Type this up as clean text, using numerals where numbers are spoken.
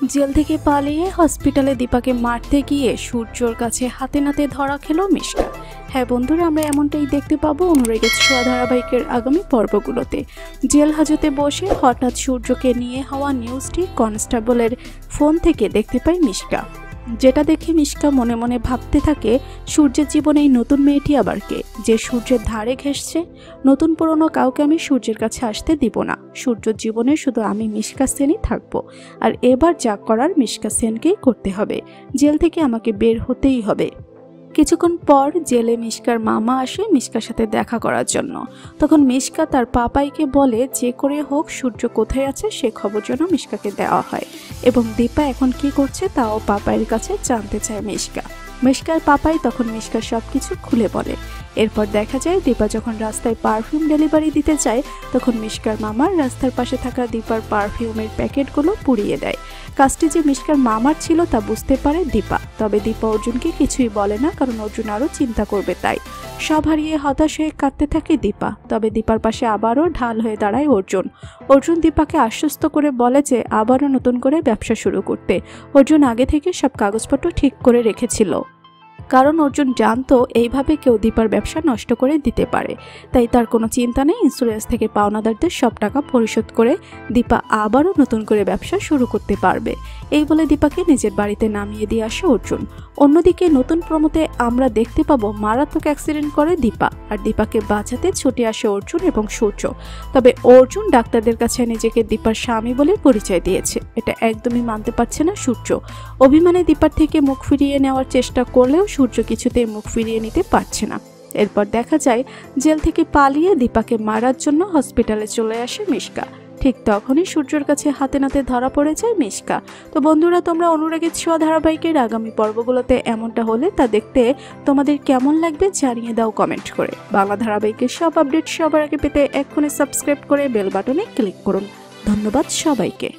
Jail থেকে পালিয়ে হসপিটালে দীপাকে মারতে গিয়ে সূর্যর কাছে হাতে নাতে ধরা খেল মিশকা। হ্যাঁ বন্ধুরা, আমরা এমনটাই দেখতে পাবো অনুরাগের ছোঁয়া ধারাবাহিকের আগামী পর্বগুলোতে। জেল হাজতে বসে হঠাৎ সূর্যকে নিয়ে হওয়া নিউজটি কনস্টেবলের ফোন থেকে দেখতে পায় মিশকা, যেটা দেখে মিশকা মনে মনে ভাবতে থাকে সূর্যের জীবনে এই নতুন মেয়েটি আবার কে, যে সূর্যের ধারে ঘেঁষছে। নতুন পুরনো কাউকে আমি সূর্যের কাছে আসতে দিব না, সূর্যের জীবনে শুধু আমি মিশকা সেনই থাকবো। আর এবার যা করার মিশকা সেনকেই করতে হবে, জেল থেকে আমাকে বের হতেই হবে। কিছুক্ষণ পর জেলে মিশকার মামা আসে মিশকার সাথে দেখা করার জন্য। তখন মিশকা তার পাপাইকে বলে যে করে হোক সূর্য কোথায় আছে সে খবর যেন মিশকাকে দেওয়া হয়, এবং দীপা এখন কি করছে তাও পাপাইয়ের কাছে জানতে চায় মিশকা। মিশকার পাপাই তখন মিশকার সবকিছু খুলে বলে। এরপর দেখা যায় দীপা যখন রাস্তায় পারফিউম ডেলিভারি দিতে চায় তখন মিশকার মামার রাস্তার পাশে থাকা দীপার পারফিউমের প্যাকেটগুলো পুড়িয়ে দেয়। কাজটি যে মিশকার মামার ছিল তা বুঝতে পারে দীপা, তবে দীপা অর্জুনকে কিছুই বলে না, কারণ অর্জুন আরও চিন্তা করবে তাই। সব হারিয়ে হতাশ হয়ে কাঁদতে থাকে দীপা, তবে দীপার পাশে আবারও ঢাল হয়ে দাঁড়ায় অর্জুন। অর্জুন দীপাকে আশ্বস্ত করে বলে যে আবারও নতুন করে ব্যবসা শুরু করতে। অর্জুন আগে থেকে সব কাগজপত্র ঠিক করে রেখেছিল, কারণ অর্জুন জানতো এইভাবে কেউ দীপার ব্যবসা নষ্ট করে দিতে পারে, তাই তার কোনো চিন্তা নেই। ইন্স্যুরেন্স থেকে পাওনাদারদের সব টাকা পরিশোধ করে দীপা আবারও নতুন করে ব্যবসা শুরু করতে পারবে। এই বলে দীপাকে নিজের বাড়িতে নামিয়ে দিয়ে আসে অর্জুন। অন্যদিকে নতুন প্রমোতে আমরা দেখতে পাবো মারাত্মক অ্যাক্সিডেন্ট করে দীপা, আর দীপাকে বাঁচাতে ছুটে আসে অর্জুন এবং সূর্য। তবে অর্জুন ডাক্তারদের কাছে নিজেকে দীপার স্বামী বলে পরিচয় দিয়েছে, এটা একদমই মানতে পারছে না সূর্য। অভিমানে দীপার থেকে মুখ ফিরিয়ে নেওয়ার চেষ্টা করলেও সূর্য কিছুতেই মুখ ফিরিয়ে নিতে পারছে না। এরপর দেখা যায় জেল থেকে পালিয়ে দীপাকে মারার জন্য হসপিটালে চলে আসে মিশকা। ঠিক তখনই সূর্যর কাছে হাতে নাতে ধরা পড়ে যায় মিশকা। তো বন্ধুরা, তোমরা অনুরাগের ছোঁয়া ধারাবাহিকের আগামী পর্বগুলোতে এমনটা হলে তা দেখতে তোমাদের কেমন লাগবে জানিয়ে দাও কমেন্ট করে। বাংলা ধারাবাহিকের সব আপডেট সবার আগে পেতে এক্ষুনি সাবস্ক্রাইব করে বেল বাটনে ক্লিক করুন। ধন্যবাদ সবাইকে।